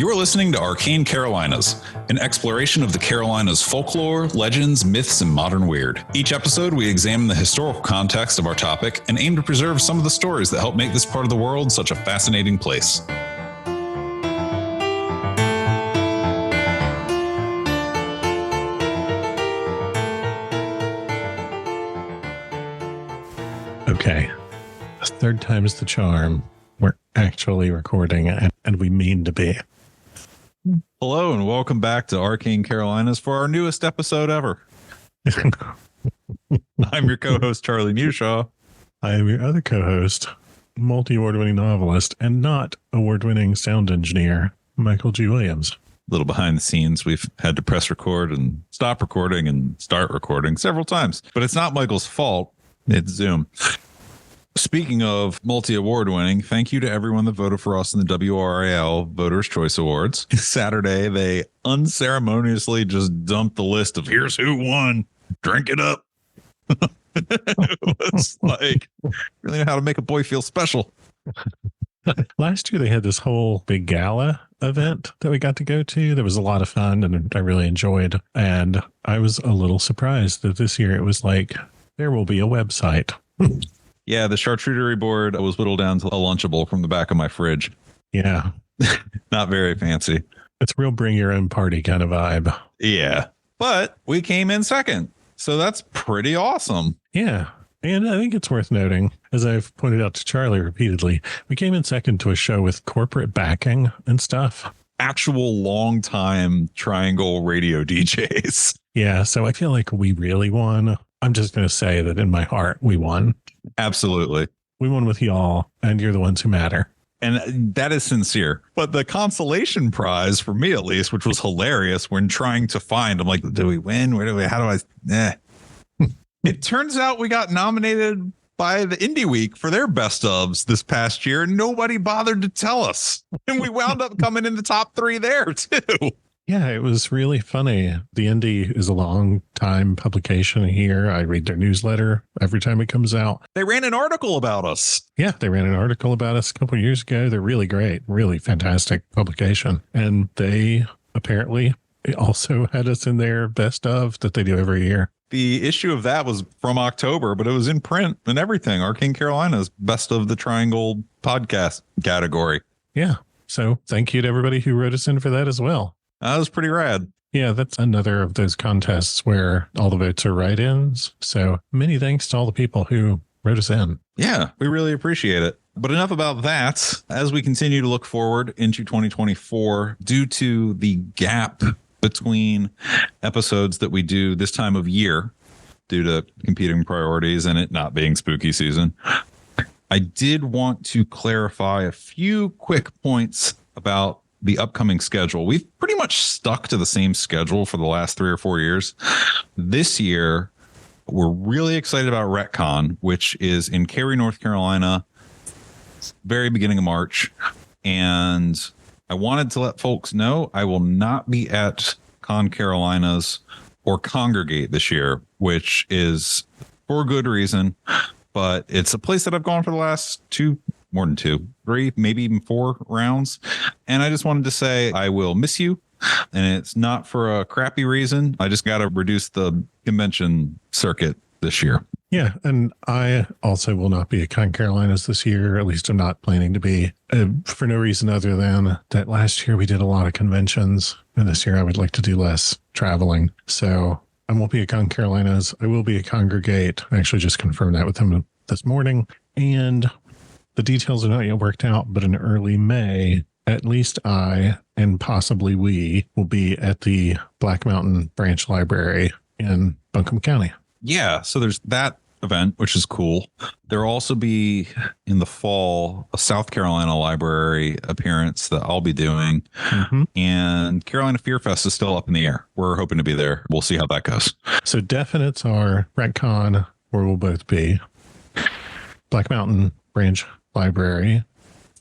You're listening to Arcane Carolinas, an exploration of the Carolinas' folklore, legends, myths, and modern weird. Each episode, we examine the historical context of our topic and aim to preserve some of the stories that help make this part of the world such a fascinating place. Okay, third time's the charm. We're actually recording, and we mean to be. Hello, and welcome back to Arcane Carolinas for our newest episode ever. I'm your co-host, Charlie Newshaw. I am your other co-host, multi-award-winning novelist, and not award-winning sound engineer, Michael G. Williams. A little behind the scenes, we've had to press record and stop recording and start recording several times. But it's not Michael's fault. It's Zoom. Speaking of multi-award winning, thank you to everyone that voted for us in the WRAL Voters' Choice Awards. Saturday, they unceremoniously just dumped the list of here's who won. Drink it up. It was like, really know how to make a boy feel special. Last year, they had this whole big gala event that we got to go to. There was a lot of fun, and I really enjoyed. And I was a little surprised that this year it was like, there will be a website. Yeah, the charcuterie board was whittled down to a Lunchable from the back of my fridge. Yeah. Not very fancy. It's real bring your own party kind of vibe. Yeah. But we came in second. So that's pretty awesome. Yeah. And I think it's worth noting, as I've pointed out to Charlie repeatedly, we came in second to a show with corporate backing and stuff. Actual long-time Triangle radio DJs. Yeah. So I feel like we really won. I'm just going to say that in my heart, we won. Absolutely. We won with y'all, and you're the ones who matter. And that is sincere. But the consolation prize, for me at least, which was hilarious when trying to find, I'm like, do we win? Where do we, how do I, It turns out we got nominated by the Indie Week for their best ofs this past year, and nobody bothered to tell us. And we wound up coming in the top 3 there, too. Yeah, it was really funny. The Indie is a long time publication here. I read their newsletter every time it comes out. They ran an article about us. Yeah, they ran an article about us a couple of years ago. They're really great, really fantastic publication. And they apparently also had us in their best of that they do every year. The issue of that was from October, but it was in print and everything. Arcane Carolinas, best of the Triangle podcast category. Yeah. So thank you to everybody who wrote us in for that as well. That was pretty rad. Yeah, that's another of those contests where all the votes are write-ins. So many thanks to all the people who wrote us in. Yeah, we really appreciate it. But enough about that. As we continue to look forward into 2024, due to the gap between episodes that we do this time of year, due to competing priorities and it not being spooky season, I did want to clarify a few quick points about the upcoming schedule. We've pretty much stuck to the same schedule for the last 3 or 4 years. This year, we're really excited about RetCon, which is in Cary, North Carolina, very beginning of March. And I wanted to let folks know I will not be at Con Carolinas or Congregate this year, which is for good reason. But it's a place that I've gone for the last 3, maybe even 4 rounds. And I just wanted to say I will miss you. And it's not for a crappy reason. I just got to reduce the convention circuit this year. Yeah. And I also will not be at Con Carolinas this year. At least I'm not planning to be, for no reason other than that last year we did a lot of conventions. And this year I would like to do less traveling. So I won't be at Con Carolinas. I will be at Congregate. I actually just confirmed that with them this morning. And the details are not yet worked out, but in early May, at least I and possibly we will be at the Black Mountain Branch Library in Buncombe County. Yeah, so there's that event, which is cool. There'll also be in the fall a South Carolina library appearance that I'll be doing. Mm-hmm. And Carolina Fear Fest is still up in the air. We're hoping to be there. We'll see how that goes. So definites are RetCon, where we'll both be, Black Mountain Branch Library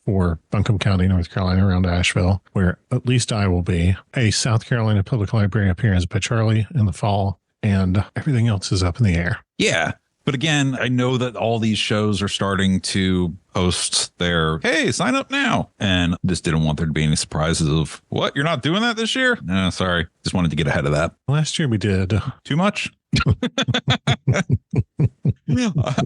for Buncombe County, North Carolina, around Asheville, where at least I will be, a South Carolina Public Library appearance by Charlie in the fall, and everything else is up in the air. Yeah. But again, I know that all these shows are starting to post their, hey, sign up now. And just didn't want there to be any surprises of, what, you're not doing that this year? No, sorry. Just wanted to get ahead of that. Last year we did. Too much?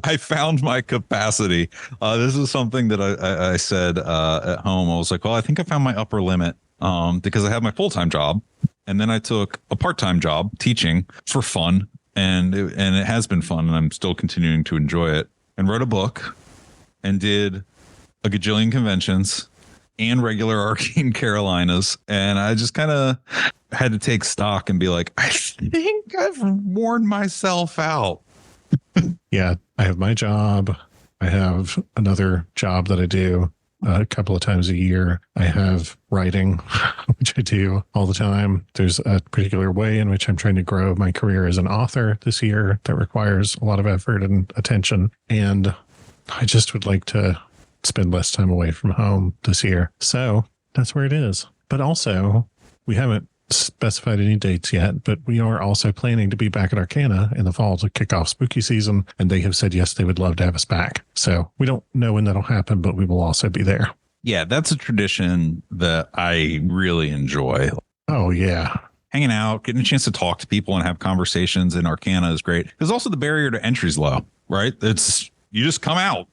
I found my capacity. This is something that I said at home. I was like, well, I think I found my upper limit because I have my full-time job. And then I took a part-time job teaching for fun. And it has been fun, and I'm still continuing to enjoy it. And wrote a book and did a gajillion conventions and regular Arcane Carolinas. And I just kind of had to take stock and be like, I think I've worn myself out. Yeah, I have my job. I have another job that I do a couple of times a year. I have writing, which I do all the time. There's a particular way in which I'm trying to grow my career as an author this year that requires a lot of effort and attention. And I just would like to spend less time away from home this year. So that's where it is. But also, we haven't specified any dates yet, but we are also planning to be back at Arcana in the fall to kick off spooky season. And they have said, yes, they would love to have us back. So we don't know when that'll happen, but we will also be there. Yeah, that's a tradition that I really enjoy. Oh, yeah. Hanging out, getting a chance to talk to people and have conversations in Arcana is great. Because also the barrier to entry is low, right? It's you just come out.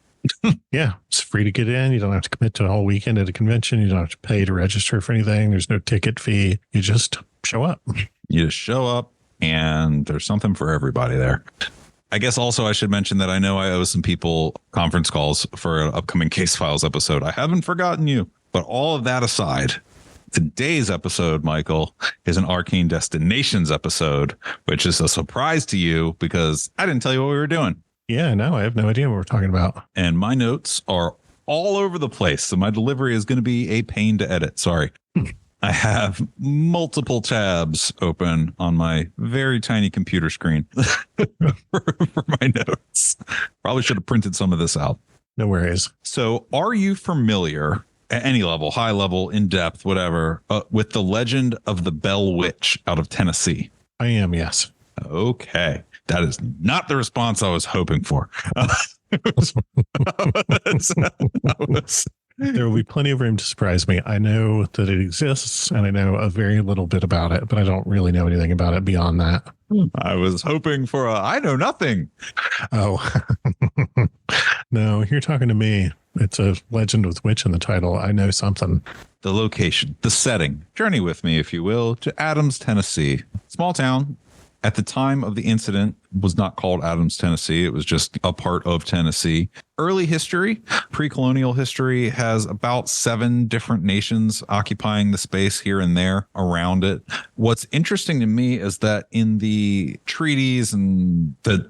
Yeah, it's free to get in. You don't have to commit to a whole weekend at a convention. You don't have to pay to register for anything. There's no ticket fee. You just show up. You just show up and there's something for everybody there. I guess also I should mention that I know I owe some people conference calls for an upcoming Case Files episode. I haven't forgotten you. But all of that aside, today's episode, Michael, is an Arcane Destinations episode, which is a surprise to you because I didn't tell you what we were doing. Yeah, no, I have no idea what we're talking about. And my notes are all over the place. So my delivery is going to be a pain to edit. Sorry. I have multiple tabs open on my very tiny computer screen for my notes. Probably should have printed some of this out. No worries. So are you familiar at any level, high level, in depth, whatever, with the legend of the Bell Witch out of Tennessee? I am, yes. Okay. That is not the response I was hoping for. There will be plenty of room to surprise me. I know that it exists and I know a very little bit about it, but I don't really know anything about it beyond that. I was hoping for I know nothing. Oh, no, you're talking to me. It's a legend with witch in the title. I know something. The location, the setting. Journey with me, if you will, to Adams, Tennessee. Small town. At the time of the incident, was not called Adams, Tennessee. It was just a part of Tennessee. Early history, pre-colonial history, has about 7 different nations occupying the space here and there around it. What's interesting to me is that in the treaties and that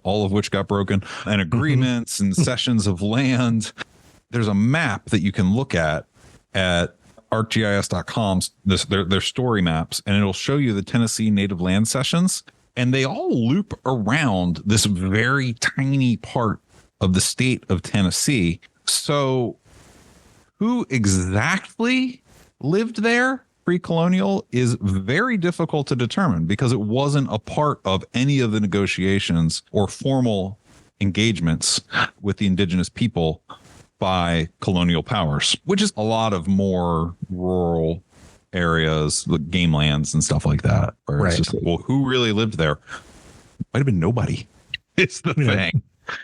all of which got broken and agreements and cessions of land, there's a map that you can look at arcgis.com, their story maps, and it'll show you the Tennessee native land cessions, and they all loop around this very tiny part of the state of Tennessee. So who exactly lived there pre-colonial is very difficult to determine because it wasn't a part of any of the negotiations or formal engagements with the indigenous people by colonial powers, which is a lot of more rural areas, like game lands and stuff like that. Where right. It's just, well, who really lived there? Might have been nobody. It's the thing.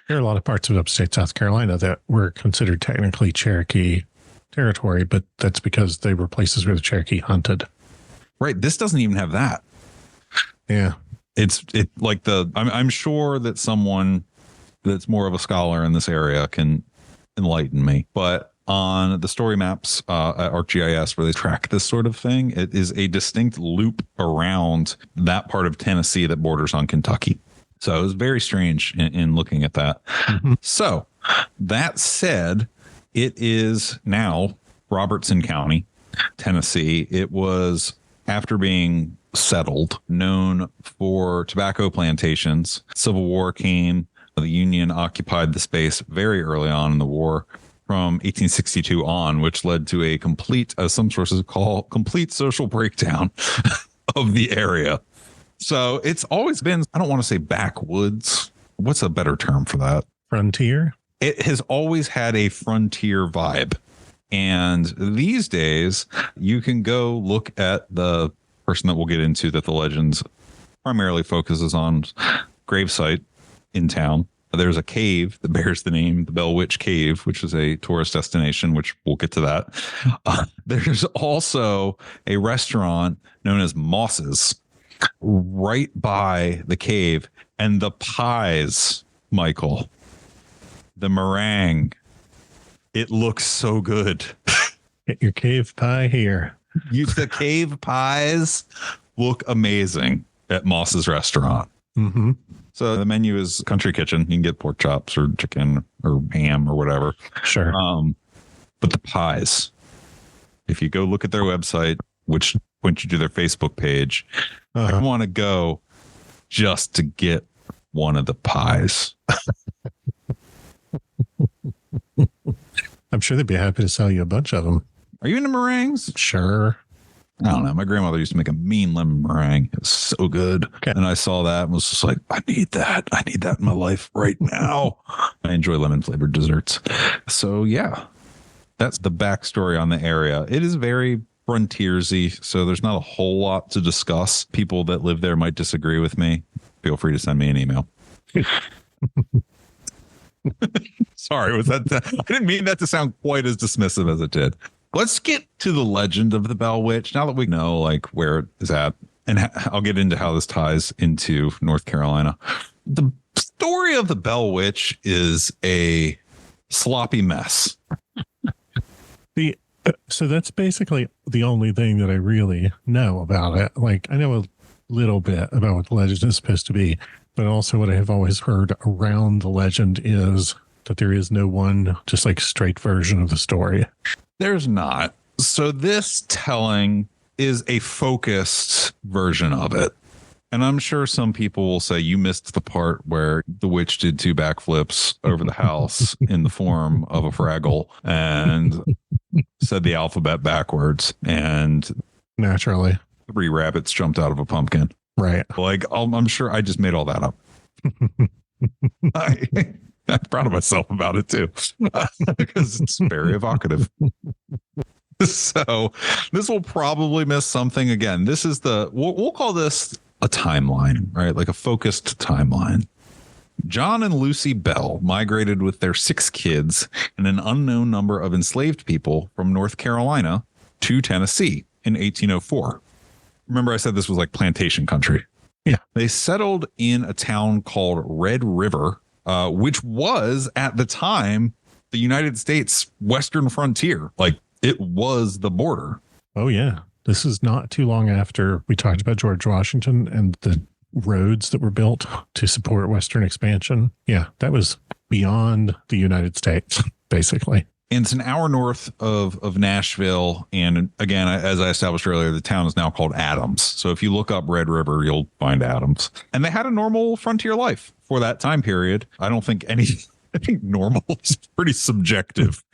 There are a lot of parts of upstate South Carolina that were considered technically Cherokee territory, but that's because they were places where the Cherokee hunted. Right. This doesn't even have that. Yeah. I'm sure that someone that's more of a scholar in this area can enlighten me, but on the story maps at ArcGIS where they track this sort of thing, it is a distinct loop around that part of Tennessee that borders on Kentucky. So it was very strange in looking at that. Mm-hmm. So that said, it is now Robertson County, Tennessee. It was, after being settled, known for tobacco plantations. Civil War came. The Union occupied the space very early on in the war from 1862 on, which led to a complete, as some sources call, complete social breakdown of the area. So it's always been, I don't want to say backwoods, what's a better term for that? Frontier. It has always had a frontier vibe. And these days, you can go look at the person that we'll get into that the Legends primarily focuses on, gravesite in town. There's a cave that bears the name the Bell Witch Cave, which is a tourist destination, which we'll get to that. There's also a restaurant known as Moss's right by the cave. And the pies, Michael, the meringue, it looks so good. Get your cave pie here. The cave pies look amazing at Moss's restaurant. Mm-hmm. So the menu is country kitchen. You can get pork chops or chicken or ham or whatever. Sure. But the pies, if you go look at their website, which points you to their Facebook page, I want to go just to get one of the pies. I'm sure they'd be happy to sell you a bunch of them. Are you into meringues? Sure. I don't know. My grandmother used to make a mean lemon meringue. It was so good. Okay. And I saw that and was just like, I need that. I need that in my life right now. I enjoy lemon flavored desserts. So yeah, that's the backstory on the area. It is very frontiersy. So there's not a whole lot to discuss. People that live there might disagree with me. Feel free to send me an email. Sorry, was that? I didn't mean that to sound quite as dismissive as it did. Let's get to the legend of the Bell Witch now that we know like where it is at, and I'll get into how this ties into North Carolina. The story of the Bell Witch is a sloppy mess. So that's basically the only thing that I really know about it. Like I know a little bit about what the legend is supposed to be, but also what I have always heard around the legend is that there is no one just like straight version of the story. There's not. So this telling is a focused version of it. And I'm sure some people will say you missed the part where the witch did 2 backflips over the house in the form of a Fraggle and said the alphabet backwards and naturally 3 rabbits jumped out of a pumpkin. Right. Like I'm sure I just made all that up. I'm proud of myself about it too, because it's very evocative. So this will probably miss something again. This is we'll call this a timeline, right? Like a focused timeline. John and Lucy Bell migrated with their 6 kids and an unknown number of enslaved people from North Carolina to Tennessee in 1804. Remember I said this was like plantation country. Yeah. They settled in a town called Red River, which was at the time the United States western frontier. Like it was the border. Oh, yeah. This is not too long after we talked about George Washington and the roads that were built to support Western expansion. Yeah, that was beyond the United States, basically. And it's an hour north of Nashville. And again, as I established earlier, the town is now called Adams. So if you look up Red River, you'll find Adams. And they had a normal frontier life for that time period. I think normal is pretty subjective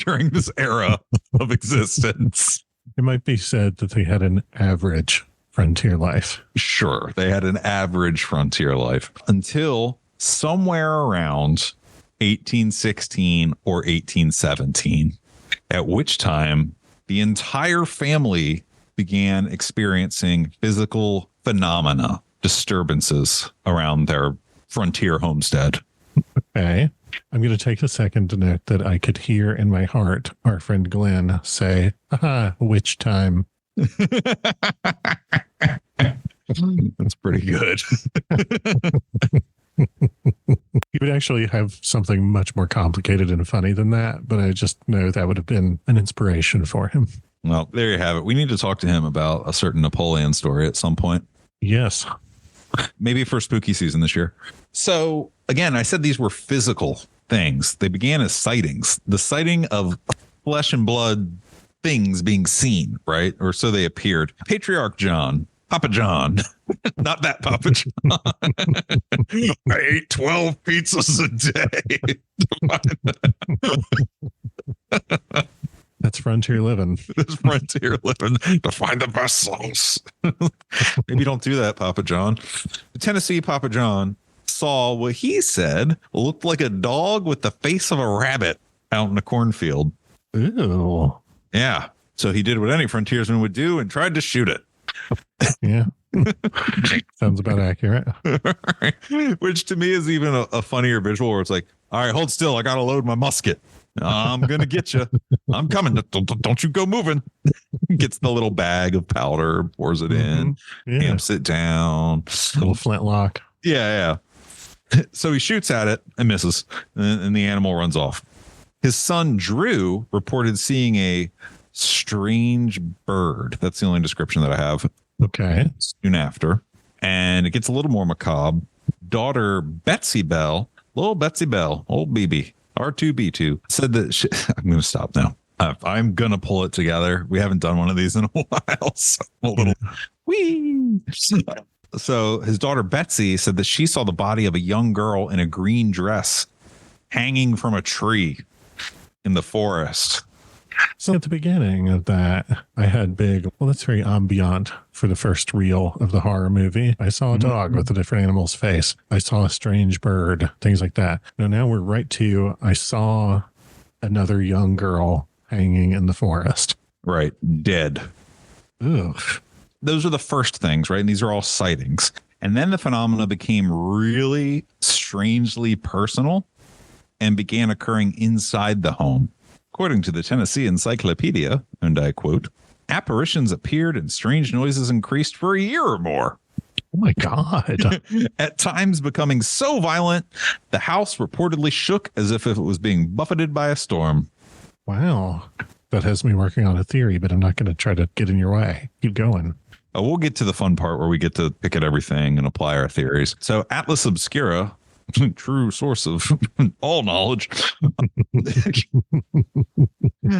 during this era of existence. It might be said that they had an average frontier life. Sure, they had an average frontier life until somewhere around 1816 or 1817, at which time the entire family began experiencing physical phenomena, disturbances around their frontier homestead. Okay. I'm going to take a second to note that I could hear in my heart our friend Glenn say, "Aha, witch time." That's pretty good. He would actually have something much more complicated and funny than that, but I just know that would have been an inspiration for him. Well, there you have it. We need to talk to him about a certain Napoleon story at some point. Yes. Maybe for spooky season this year. So again, I said these were physical things. They began as sightings. The sighting of flesh and blood things being seen, right? Or so they appeared. Patriarch John, Papa John, not that Papa John. I ate 12 pizzas a day. That's frontier living. This frontier living to find the best sauce. Maybe don't do that, Papa John. Tennessee Papa John saw what he said looked like a dog with the face of a rabbit out in a cornfield. Ew. Yeah. So he did what any frontiersman would do and tried to shoot it. Yeah. Sounds about accurate. Which to me is even a funnier visual where it's like, all right, hold still. I got to load my musket. I'm going to get you. I'm coming. Don't you go moving. Gets the little bag of powder, pours it in, amps it down. Little flintlock. Yeah. So he shoots at it and misses, and the animal runs off. His son, Drew, reported seeing a strange bird. That's the only description that I have. Okay. Soon after. And it gets a little more macabre. Daughter Betsy Bell, little Betsy Bell, old BB, R2B2, said that I'm going to stop now. I'm going to pull it together. We haven't done one of these in a while. So a little wee. So his daughter Betsy said that she saw the body of a young girl in a green dress hanging from a tree in the forest. So at the beginning of that, I had that's very ambient for the first reel of the horror movie. I saw a dog with a different animal's face. I saw a strange bird, things like that. Now we're right to, I saw another young girl hanging in the forest. Right. Dead. Ugh. Those are the first things, right? And these are all sightings. And then the phenomena became really strangely personal and began occurring inside the home. According to the Tennessee Encyclopedia, and I quote, apparitions appeared and strange noises increased for a year or more. Oh my God. At times becoming so violent, the house reportedly shook as if it was being buffeted by a storm. Wow. That has me working on a theory, but I'm not going to try to get in your way. Keep going. We'll get to the fun part where we get to pick at everything and apply our theories. So Atlas Obscura, true source of all knowledge,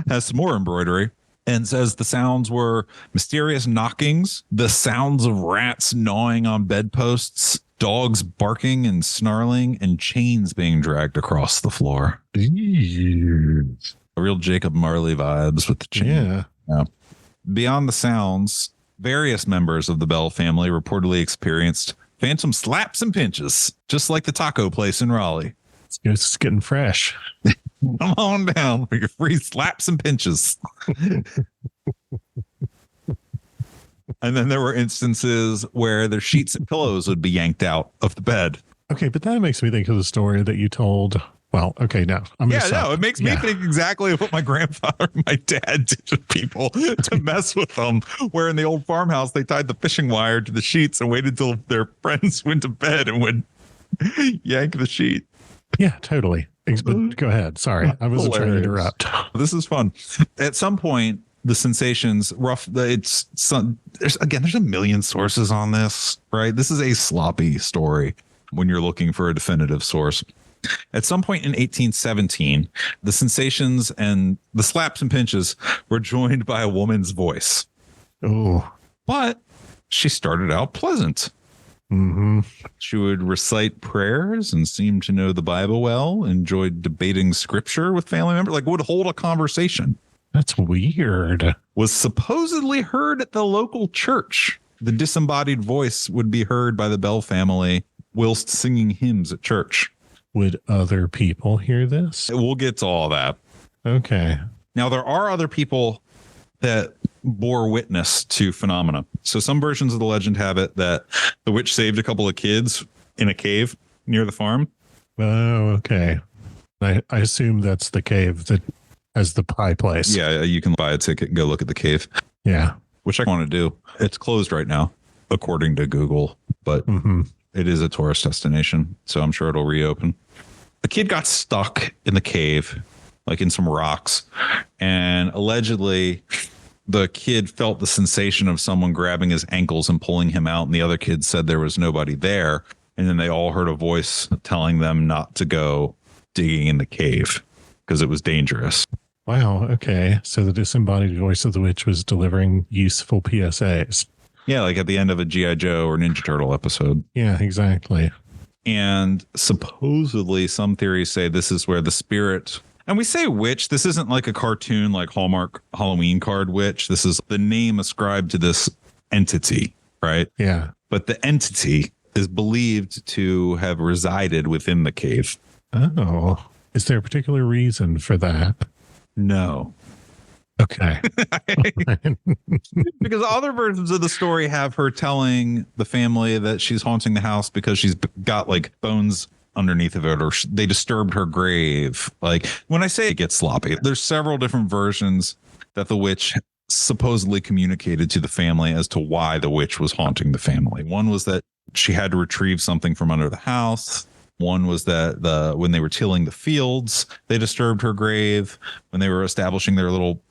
has some more embroidery and says the sounds were mysterious knockings, the sounds of rats gnawing on bedposts, dogs barking and snarling, and chains being dragged across the floor. Jeez. A real Jacob Marley vibes with the chain. Yeah. Beyond the sounds, various members of the Bell family reportedly experienced phantom slaps and pinches, just like the taco place in Raleigh. It's getting fresh. Come on down for your free slaps and pinches. And then there were instances where their sheets and pillows would be yanked out of the bed. Okay, but that makes me think of the story that you told. Well, okay, now it makes me think exactly of what my grandfather and my dad did to people to mess with them. Where in the old farmhouse, they tied the fishing wire to the sheets and waited till their friends went to bed and would yank the sheet. Yeah, totally. But go ahead. Sorry, I wasn't trying to interrupt. This is fun. At some point, the sensations there's a million sources on this, right? This is a sloppy story when you're looking for a definitive source. At some point in 1817, the sensations and the slaps and pinches were joined by a woman's voice. Oh, but she started out pleasant. Mm-hmm. She would recite prayers and seemed to know the Bible well, enjoyed debating scripture with family members, like would hold a conversation. That's weird. Was supposedly heard at the local church. The disembodied voice would be heard by the Bell family whilst singing hymns at church. Would other people hear this? We'll get to all that. Okay. Now, there are other people that bore witness to phenomena. So some versions of the legend have it that the witch saved a couple of kids in a cave near the farm. Oh, okay. I assume that's the cave that has the pie place. Yeah, you can buy a ticket and go look at the cave. Yeah. Which I want to do. It's closed right now, according to Google, but it is a tourist destination, so I'm sure it'll reopen. The kid got stuck in the cave, like in some rocks, and allegedly the kid felt the sensation of someone grabbing his ankles and pulling him out, and the other kids said there was nobody there, and then they all heard a voice telling them not to go digging in the cave because it was dangerous. Wow, okay. So the disembodied voice of the witch was delivering useful PSAs. Yeah, like at the end of a G.I. Joe or Ninja Turtle episode. Yeah, exactly. And supposedly some theories say this is where the spirit, and we say witch, this isn't like a cartoon like Hallmark Halloween card witch. This is the name ascribed to this entity, right? Yeah. But the entity is believed to have resided within the cave. Oh, is there a particular reason for that? No. Okay. Because other versions of the story have her telling the family that she's haunting the house because she's got like bones underneath of it, or they disturbed her grave. Like, when I say it gets sloppy, there's several different versions that the witch supposedly communicated to the family as to why the witch was haunting the family. One was that she had to retrieve something from under the house. One was that when they were tilling the fields, they disturbed her grave. When they were establishing their little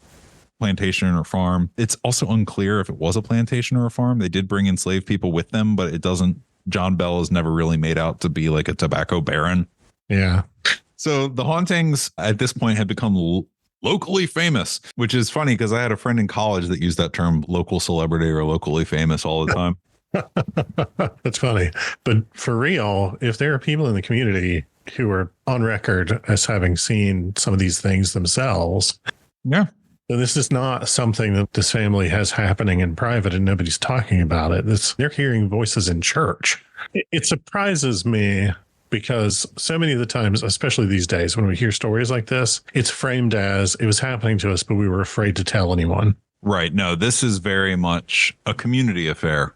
plantation or farm, it's also unclear if it was a plantation or a farm. They did bring enslaved people with them, but it doesn't. John Bell is never really made out to be like a tobacco baron. Yeah. So the hauntings at this point had become locally famous, which is funny because I had a friend in college that used that term, local celebrity or locally famous, all the time. That's funny. But for real, if there are people in the community who are on record as having seen some of these things themselves, yeah, then this is not something that this family has happening in private and nobody's talking about it. They're hearing voices in church. It surprises me because so many of the times, especially these days, when we hear stories like this, it's framed as it was happening to us, but we were afraid to tell anyone. Right. No, this is very much a community affair.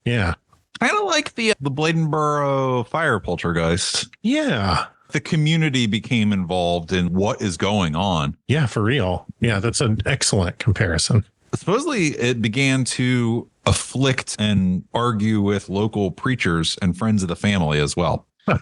Yeah. Kind of like the Bladenboro fire poltergeist. Yeah. The community became involved in what is going on. Yeah, for real. Yeah, that's an excellent comparison. Supposedly, it began to afflict and argue with local preachers and friends of the family as well. It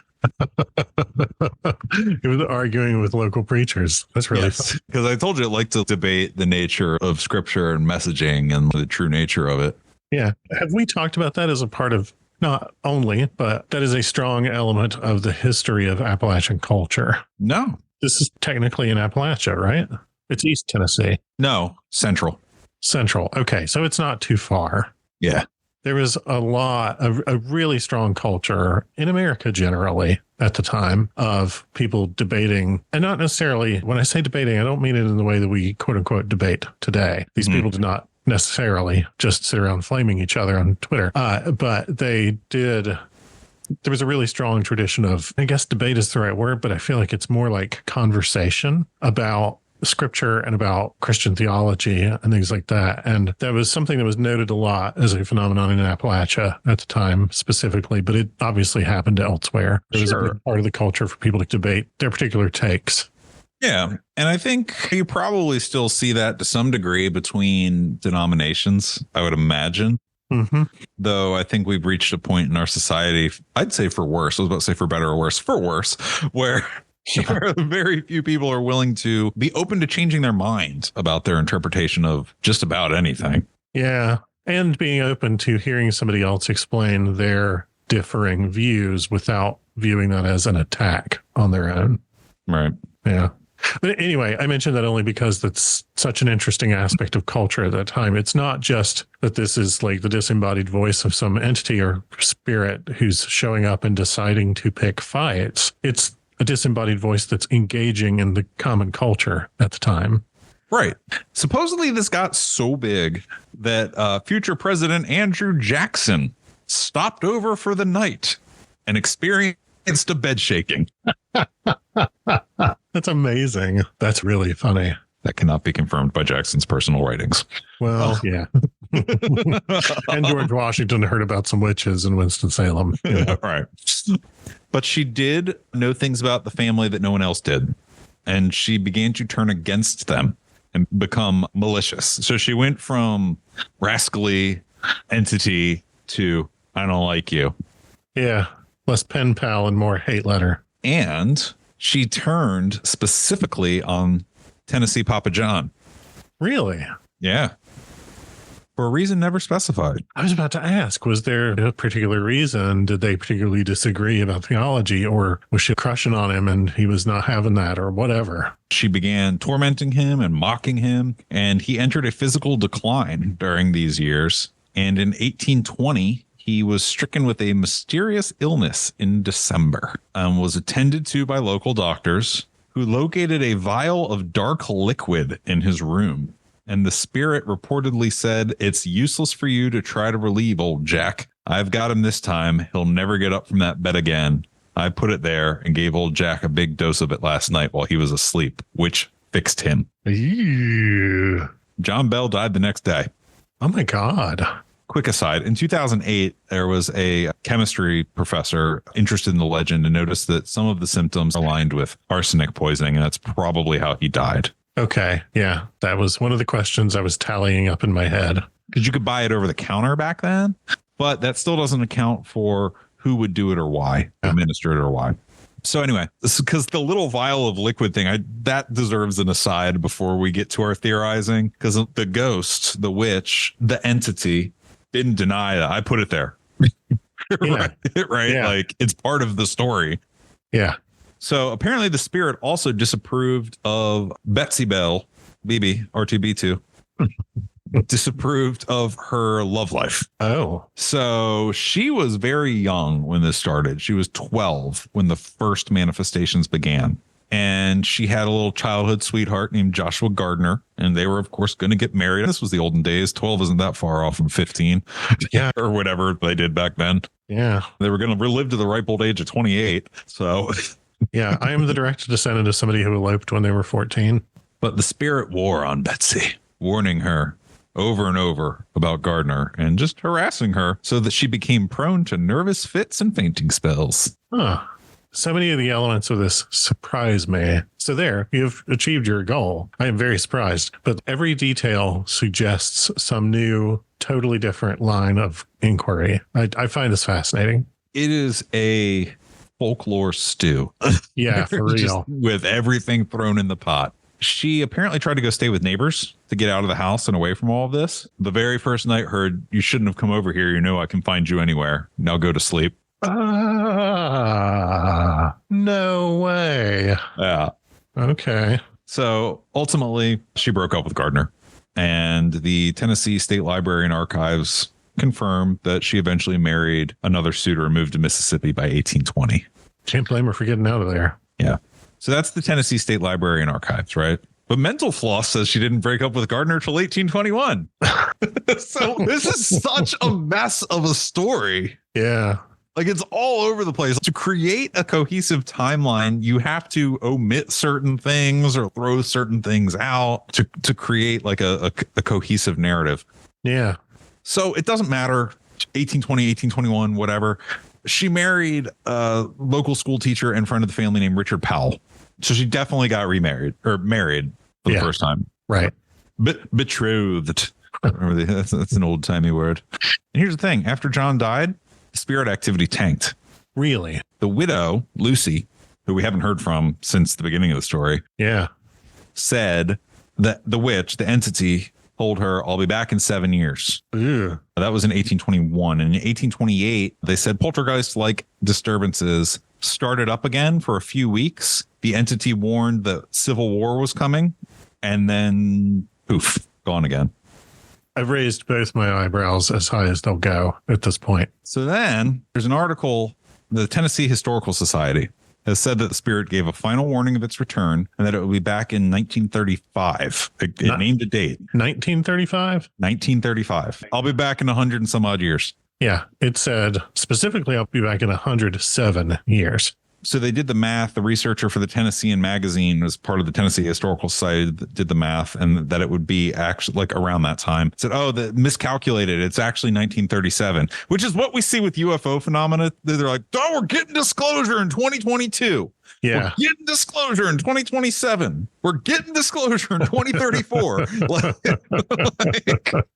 was arguing with local preachers. That's really fun. Because I told you, I like to debate the nature of scripture and messaging and the true nature of it. Yeah. Have we talked about that as a part of, not only, but that is a strong element of the history of Appalachian culture? No. This is technically in Appalachia, right? It's East Tennessee. No, Central. Central. Okay. So it's not too far. Yeah. There was a really strong culture in America generally at the time of people debating, and not necessarily, when I say debating, I don't mean it in the way that we quote unquote debate today. These people did not necessarily just sit around flaming each other on Twitter, but they did. There was a really strong tradition of, I guess debate is the right word, but I feel like it's more like conversation about scripture and about Christian theology and things like that. And that was something that was noted a lot as a phenomenon in Appalachia at the time specifically, but it obviously happened elsewhere. It was a big part of the culture for people to debate their particular takes. Yeah. And I think you probably still see that to some degree between denominations, I would imagine. Mm-hmm. Though I think we've reached a point in our society, I'd say for worse, I was about to say for better or worse, for worse, where very few people are willing to be open to changing their mind about their interpretation of just about anything. Yeah. And being open to hearing somebody else explain their differing views without viewing that as an attack on their own. Right. Yeah. But anyway, I mentioned that only because that's such an interesting aspect of culture at that time. It's not just that this is like the disembodied voice of some entity or spirit who's showing up and deciding to pick fights. It's a disembodied voice that's engaging in the common culture at the time. Right. Supposedly this got so big that future President Andrew Jackson stopped over for the night and experienced a bed shaking. That's amazing. That's really funny. That cannot be confirmed by Jackson's personal writings. Well, yeah. And George Washington heard about some witches in Winston-Salem. You know? Right. But she did know things about the family that no one else did. And she began to turn against them and become malicious. So she went from rascally entity to I don't like you. Yeah. Less pen pal and more hate letter. And she turned specifically on Tennessee Papa John. Really? Yeah. For a reason never specified. I was about to ask, was there a particular reason? Did they particularly disagree about theology, or was she crushing on him and he was not having that, or whatever? She began tormenting him and mocking him, and he entered a physical decline during these years. And in 1820, he was stricken with a mysterious illness in December and was attended to by local doctors who located a vial of dark liquid in his room. And the spirit reportedly said, "It's useless for you to try to relieve old Jack. I've got him this time. He'll never get up from that bed again. I put it there and gave old Jack a big dose of it last night while he was asleep, which fixed him. Ew. John Bell died the next day. Oh my God. Quick aside, in 2008, there was a chemistry professor interested in the legend and noticed that some of the symptoms aligned with arsenic poisoning, and that's probably how he died. Okay. Yeah. That was one of the questions I was tallying up in my head. Because you could buy it over the counter back then, but that still doesn't account for who would do it or why, administer it or why. So anyway, because the little vial of liquid thing, that deserves an aside before we get to our theorizing, because the ghost, the witch, the entity didn't deny that. I put it there. Yeah. right? Yeah. Like it's part of the story. Yeah. So apparently the spirit also disapproved of Betsy Bell, BB, R2B2, disapproved of her love life. Oh. So she was very young when this started. She was 12 when the first manifestations began. And she had a little childhood sweetheart named Joshua Gardner. And they were, of course, going to get married. This was the olden days. 12 isn't that far off from 15. Yeah. Or whatever they did back then. Yeah. They were going to live to the ripe old age of 28. So... Yeah, I am the direct descendant of somebody who eloped when they were 14. But the spirit wore on Betsy, warning her over and over about Gardner and just harassing her so that she became prone to nervous fits and fainting spells. Huh. So many of the elements of this surprise me. So there, you've achieved your goal. I am very surprised. But every detail suggests some new, totally different line of inquiry. I find this fascinating. It is a folklore stew. Yeah, for real. Just with everything thrown in the pot. She apparently tried to go stay with neighbors to get out of the house and away from all of this. The very first night heard, "You shouldn't have come over here. You know I can find you anywhere. Now go to sleep." No way. Yeah. Okay. So ultimately, she broke up with Gardner, and the Tennessee State Library and Archives confirmed that she eventually married another suitor and moved to Mississippi by 1820. Can't blame her for getting out of there. Yeah. So that's the Tennessee State Library and Archives, right? But Mental Floss says she didn't break up with Gardner till 1821. So this is such a mess of a story. Yeah. Like it's all over the place. To create a cohesive timeline, you have to omit certain things or throw certain things out to create like a cohesive narrative. Yeah. So it doesn't matter, 1820, 1821, whatever. She married a local school teacher and friend of the family named Richard Powell. So she definitely got married for the first time. Right. Betrothed. That's an old timey word. And here's the thing. After John died, spirit activity tanked. Really? The widow, Lucy, who we haven't heard from since the beginning of the story, said that the witch, the entity, told her, "I'll be back in 7 years." Ew. That was in 1821. And in 1828, they said poltergeist-like disturbances started up again for a few weeks. The entity warned that civil war was coming, and then poof, gone again. I've raised both my eyebrows as high as they'll go at this point. So then there's an article, the Tennessee Historical Society has said that the spirit gave a final warning of its return and that it will be back in 1935. It named a date. 1935? 1935. I'll be back in 100 and some odd years. Yeah, it said specifically I'll be back in 107 years. So they did the math. The researcher for the Tennessean magazine was part of the Tennessee Historical Society that did the math, and that it would be actually like around that time. Said, oh, that miscalculated. It's actually 1937, which is what we see with UFO phenomena. They're like, oh, we're getting disclosure in 2022. Yeah. We're getting disclosure in 2027. We're getting disclosure in 2034.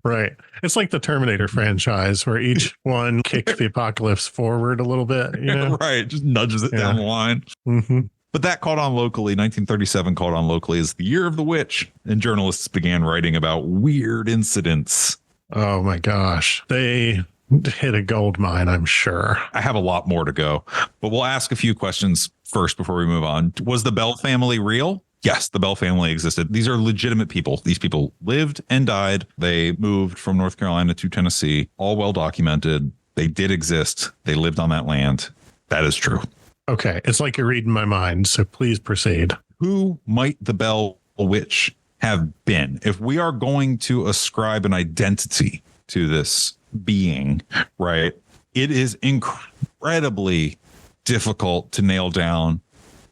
Right. It's like the Terminator franchise where each one kicks the apocalypse forward a little bit. You know? Right. Just nudges it down the line. Mm-hmm. But that caught on locally. 1937 caught on locally as the year of the witch. And journalists began writing about weird incidents. Oh, my gosh. They hit a gold mine, I'm sure. I have a lot more to go, but we'll ask a few questions first before we move on. Was the Bell family real? Yes, the Bell family existed. These are legitimate people. These people lived and died. They moved from North Carolina to Tennessee, all well documented. They did exist. They lived on that land. That is true. Okay. It's like you're reading my mind, so please proceed. Who might the Bell witch have been? If we are going to ascribe an identity to this being, right? it is incredibly difficult to nail down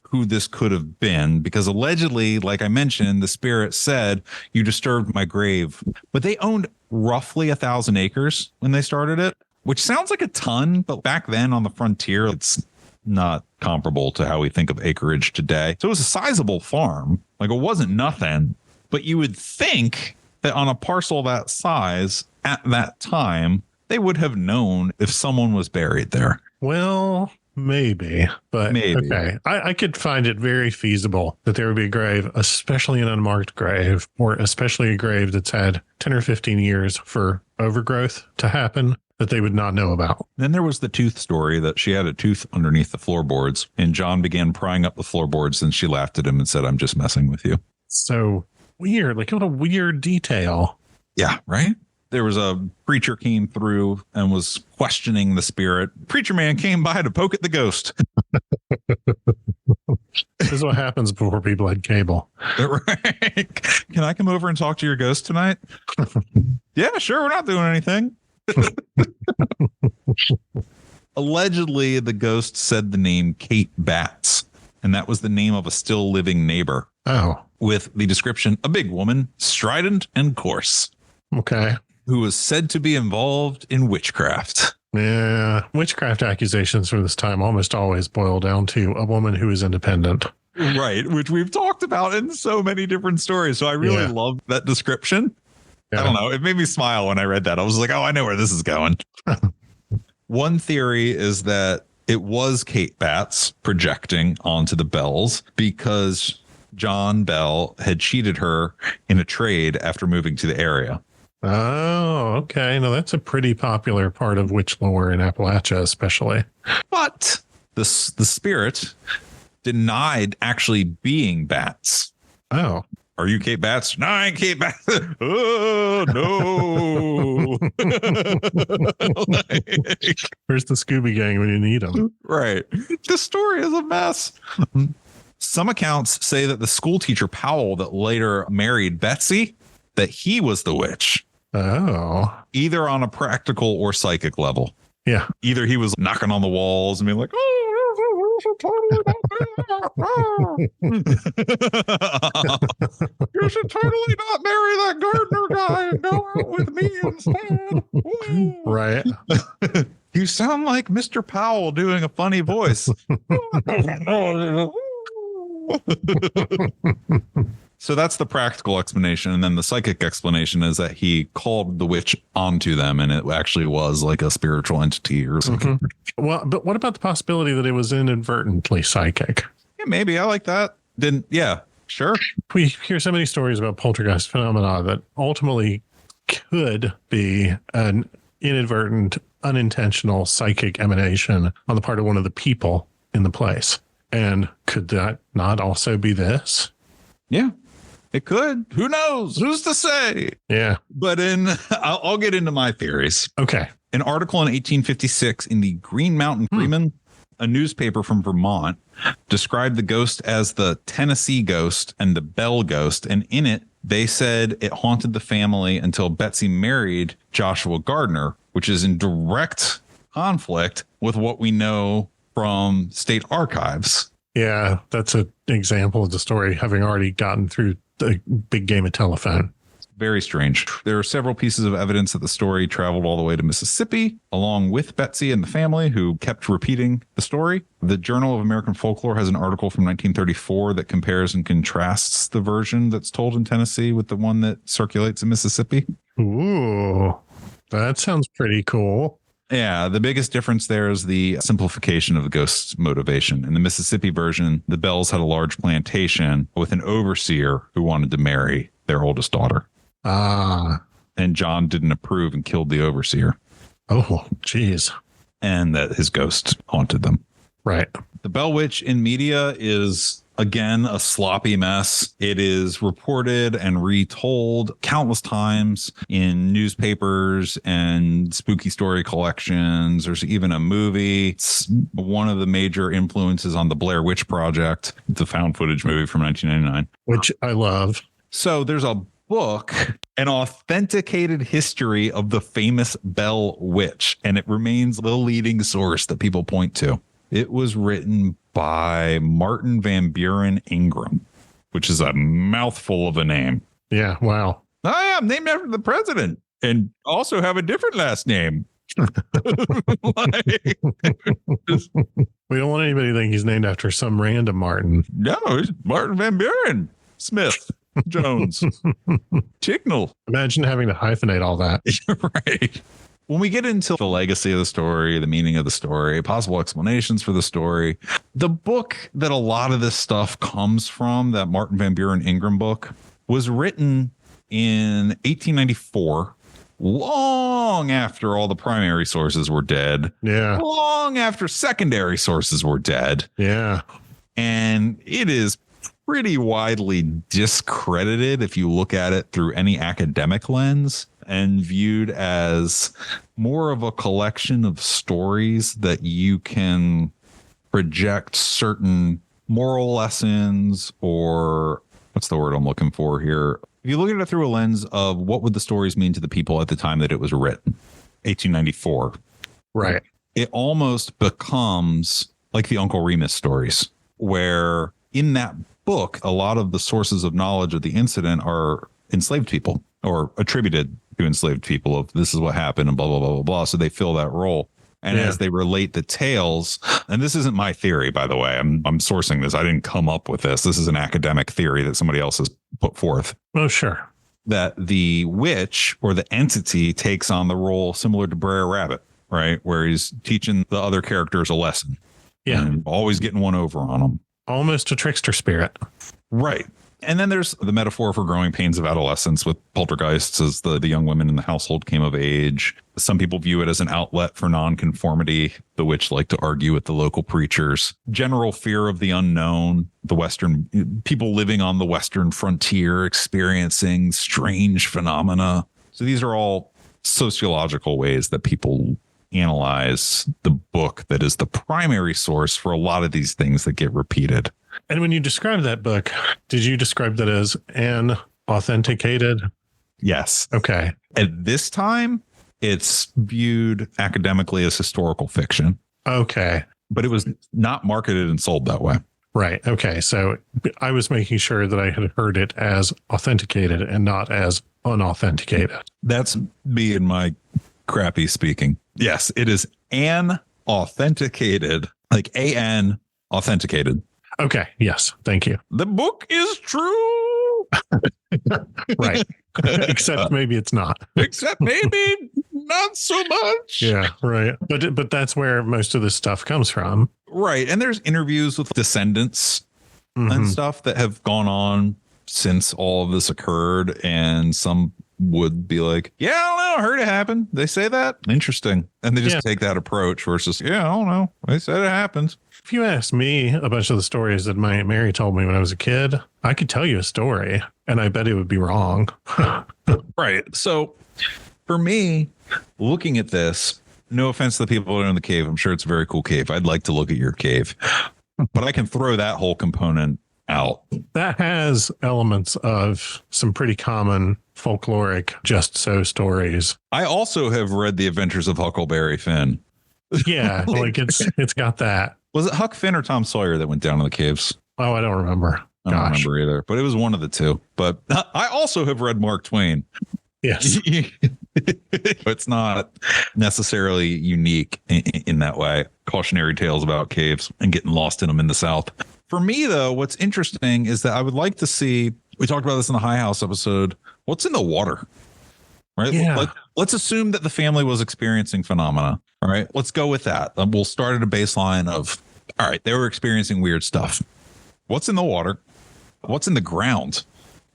who this could have been, because allegedly, like I mentioned, the spirit said, "You disturbed my grave." But they owned roughly 1,000 acres when they started it, which sounds like a ton, but back then on the frontier, it's not comparable to how we think of acreage today. So it was a sizable farm. Like, it wasn't nothing, but you would think that on a parcel that size at that time, they would have known if someone was buried there. Well, maybe, but Maybe. okay. I could find it very feasible that there would be a grave, especially an unmarked grave, or especially a grave that's had 10 or 15 years for overgrowth to happen that they would not know about. Then there was the tooth story that she had a tooth underneath the floorboards, and John began prying up the floorboards, and she laughed at him and said, "I'm just messing with you." So weird. Like, what a weird detail. Yeah, right? There was a preacher came through and was questioning the spirit. Preacher man came by to poke at the ghost. This is what happens before people had cable. Right? Can I come over and talk to your ghost tonight? Yeah, sure. We're not doing anything. Allegedly, the ghost said the name Kate Batts, and that was the name of a still living neighbor. Oh, With the description, a big woman, strident and coarse, okay. who was said to be involved in witchcraft. Yeah. Witchcraft accusations from this time almost always boil down to a woman who is independent. Right, which we've talked about in so many different stories. So I really love that description. Yeah. I don't know. It made me smile when I read that. I was like, oh, I know where this is going. One theory is that it was Kate Batts projecting onto the Bells because John Bell had cheated her in a trade after moving to the area. Oh, okay. Now that's a pretty popular part of witch lore in Appalachia, especially. But the spirit denied actually being Batts. Oh, Are you Kate Batts? No, I ain't Kate Batts. Oh, no. where's the Scooby Gang when you need them? Right. The story is a mess. Some accounts say that the school teacher Powell that later married Betsy, that he was the witch, Oh, either on a practical or psychic level. yeah. Either he was knocking on the walls and being like, "Oh, you should totally not you should totally not marry that gardener guy and go out with me instead." Right. You sound like Mr. Powell doing a funny voice. So that's the practical explanation. And then the psychic explanation is that he called the witch onto them, and it actually was like a spiritual entity or something. Well, but what about the possibility that it was inadvertently psychic? Yeah, maybe. I like that. Yeah, sure. We hear so many stories about poltergeist phenomena that ultimately could be an inadvertent, unintentional psychic emanation on the part of one of the people in the place. And could that not also be this? Yeah, it could. Who knows? Who's to say? Yeah. But I'll get into my theories. Okay. An article in 1856 in the Green Mountain Freeman, a newspaper from Vermont, described the ghost as the Tennessee ghost and the Bell ghost. And in it, they said it haunted the family until Betsy married Joshua Gardner, which is in direct conflict with what we know from state archives. Yeah, that's an example of the story having already gotten through the big game of telephone. Very strange. There are several pieces of evidence that the story traveled all the way to Mississippi, along with Betsy and the family, who kept repeating the story. The Journal of American Folklore has an article from 1934 that compares and contrasts the version that's told in Tennessee with the one that circulates in Mississippi. Ooh, that sounds pretty cool. Yeah, the biggest difference there is the simplification of the ghost's motivation. In the Mississippi version, the Bells had a large plantation with an overseer who wanted to marry their oldest daughter. Ah. And John didn't approve and killed the overseer. Oh, geez. And that his ghost haunted them. Right. The Bell Witch in media is, again, a sloppy mess. It is reported and retold countless times in newspapers and spooky story collections. There's even a movie. It's one of the major influences on the Blair Witch Project, the found footage movie from 1999. Which I love. So there's a book an authenticated history of the famous Bell Witch, and it remains the leading source that people point to. It was written by Martin Van Buren Ingram, which is a mouthful of a name. Yeah. Wow. I'm named after the president and also have a different last name. Like, We don't want anybody to think he's named after some random Martin. no, it's Martin Van Buren Smith Jones Chignall. Imagine having to hyphenate all that. Right. When we get into the legacy of the story, the meaning of the story, possible explanations for the story, the book that a lot of this stuff comes from, that Martin Van Buren Ingram book, was written in 1894, long after all the primary sources were dead. Yeah. Long after secondary sources were dead. Yeah. And it is pretty widely discredited if you look at it through any academic lens, and viewed as more of a collection of stories that you can project certain moral lessons, or what's the word I'm looking for here? If you look at it through a lens of what would the stories mean to the people at the time that it was written, 1894. Right. It almost becomes like the Uncle Remus stories, where in that book, a lot of the sources of knowledge of the incident are enslaved people, or attributed to enslaved people, of this is what happened and blah, blah, blah, blah, blah. So they fill that role. And as they relate the tales, and this isn't my theory, by the way, I'm sourcing this. I didn't come up with this. This is an academic theory that somebody else has put forth. Oh, sure. That the witch or the entity takes on the role similar to Brer Rabbit, right? Where he's teaching the other characters a lesson. Yeah. And always getting one over on them. Almost a trickster spirit. Right. And then there's the metaphor for growing pains of adolescence with poltergeists as the young women in the household came of age. Some people view it as an outlet for nonconformity, the witch like to argue with the local preachers. General fear of the unknown, the Western people living on the Western frontier, experiencing strange phenomena. So these are all sociological ways that people analyze the book that is the primary source for a lot of these things that get repeated. And when you describe that book, did you describe that as an authenticated? Yes. Okay. At this time, it's viewed academically as historical fiction. Okay. But it was not marketed and sold that way. Right. Okay. So I was making sure that I had heard it as authenticated and not as unauthenticated. That's me and my crappy speaking. Yes, it is an authenticated, like AN authenticated. Okay. Yes. Thank you. The book is true. Right. Except maybe it's not. Except maybe not so much. Yeah. Right. But that's where most of this stuff comes from. Right. And there's interviews with descendants and stuff that have gone on since all of this occurred. And some would be like, yeah, I don't know, I heard it happened. They say that. Interesting. And they just take that approach where it's just, yeah, I don't know. They said it happens. If you asked me a bunch of the stories that my Aunt Mary told me when I was a kid, I could tell you a story and I bet it would be wrong. Right. So for me, looking at this, no offense to the people that are in the cave. I'm sure it's a very cool cave. I'd like to look at your cave, but I can throw that whole component out. That has elements of some pretty common folkloric just so stories. I also have read The Adventures of Huckleberry Finn. Yeah, like it's got that. Was it Huck Finn or Tom Sawyer that went down to the caves? Oh, I don't remember. I don't remember either, but it was one of the two. But I also have read Mark Twain. Yes. It's not necessarily unique in that way. Cautionary tales about caves and getting lost in them in the South. For me, though, what's interesting is that I would like to see, we talked about this in the High House episode, what's in the water, right? Yeah. Let's assume that the family was experiencing phenomena. All right, let's go with that. We'll start at a baseline of, all right, they were experiencing weird stuff. What's in the water? What's in the ground?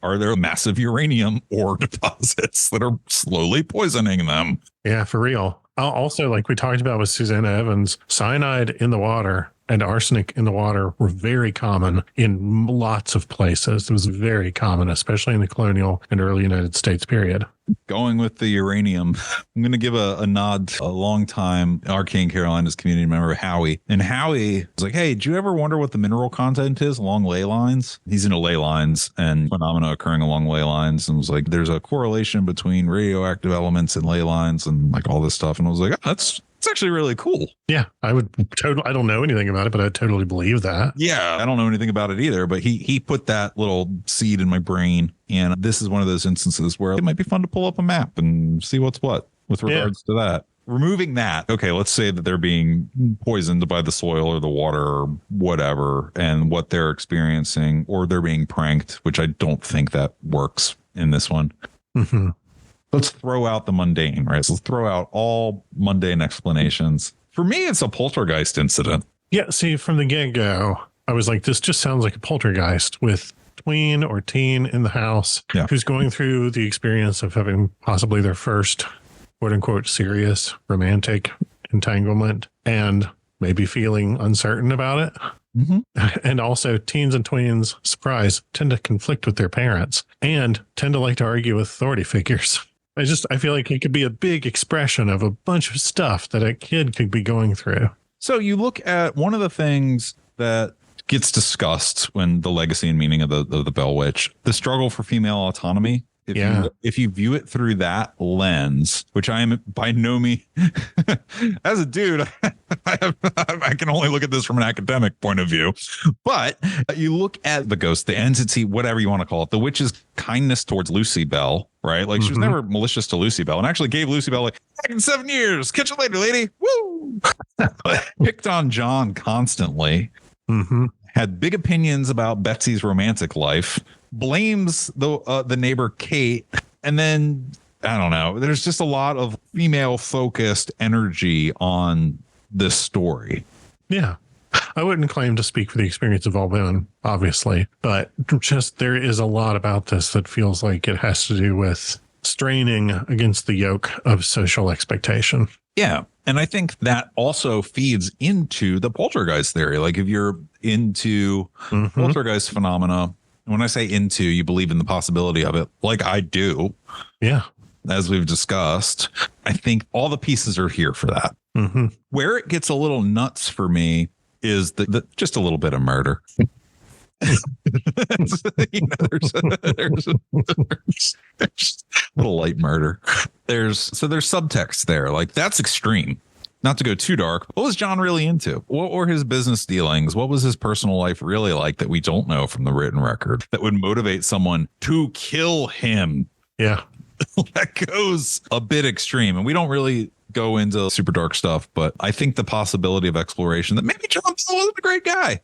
Are there massive uranium ore deposits that are slowly poisoning them? Yeah, for real. Also, like we talked about with Susanna Evans, cyanide in the water and arsenic in the water were very common in lots of places. It was very common, especially in the colonial and early United States period. Going with the uranium, I'm going to give a nod to a long-time Arcane Carolinas community member, Howie. And Howie was like, hey, do you ever wonder what the mineral content is along ley lines? He's into ley lines and phenomena occurring along ley lines. And was like, there's a correlation between radioactive elements and ley lines and like all this stuff. And I was like, oh, it's actually really cool. Yeah, I would totally, I don't know anything about it, but I totally believe that. Yeah, I don't know anything about it either, but he put that little seed in my brain. And this is one of those instances where it might be fun to pull up a map and see what's what with regards to that. Removing that, okay, let's say that they're being poisoned by the soil or the water or whatever, and what they're experiencing, or they're being pranked, which I don't think that works in this one. Mm-hmm. Let's throw out the mundane, right? So let's throw out all mundane explanations. For me, it's a poltergeist incident. Yeah, see, from the get-go, I was like, this just sounds like a poltergeist with tween or teen in the house who's going through the experience of having possibly their first quote-unquote serious romantic entanglement and maybe feeling uncertain about it. Mm-hmm. And also teens and tweens, surprise, tend to conflict with their parents and tend to like to argue with authority figures. I feel like it could be a big expression of a bunch of stuff that a kid could be going through. So you look at one of the things that gets discussed when the legacy and meaning of the Bell Witch, the struggle for female autonomy. If you view it through that lens, which I am by no means, as a dude, I can only look at this from an academic point of view. But you look at the ghost, the entity, whatever you want to call it, the witch's kindness towards Lucy Bell, right? Like she was never malicious to Lucy Bell and actually gave Lucy Bell like, back in 7 years, catch you later, lady. Woo! Picked on John constantly. Mm-hmm. Had big opinions about Betsy's romantic life, blames the neighbor Kate, and then I don't know. There's just a lot of female focused energy on this story. Yeah, I wouldn't claim to speak for the experience of all women, obviously, but just there is a lot about this that feels like it has to do with straining against the yoke of social expectation. Yeah. And I think that also feeds into the poltergeist theory. Like if you're into poltergeist phenomena, when I say into, you believe in the possibility of it, like I do. Yeah. As we've discussed, I think all the pieces are here for that. Mm-hmm. Where it gets a little nuts for me is the just a little bit of murder. There's a little light murder. There's subtext there. Like that's extreme. Not to go too dark. What was John really into? What were his business dealings? What was his personal life really like that we don't know from the written record that would motivate someone to kill him? Yeah. That goes a bit extreme. And we don't really go into super dark stuff, but I think the possibility of exploration that maybe John Bell wasn't a great guy.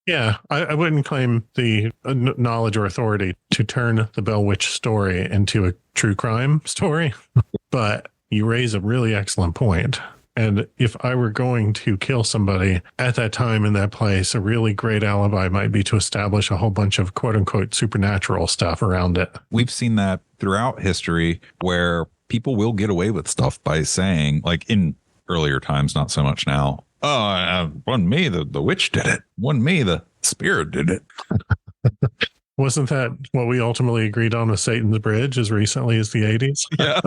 Yeah, I wouldn't claim the knowledge or authority to turn the Bell Witch story into a true crime story, but you raise a really excellent point. And if I were going to kill somebody at that time in that place, a really great alibi might be to establish a whole bunch of quote unquote supernatural stuff around it. We've seen that throughout history where people will get away with stuff by saying, like in earlier times, not so much now. Oh, wasn't me, the witch did it. Wasn't me, the spirit did it. Wasn't that what we ultimately agreed on with Satan's Bridge as recently as the 80s? Yeah.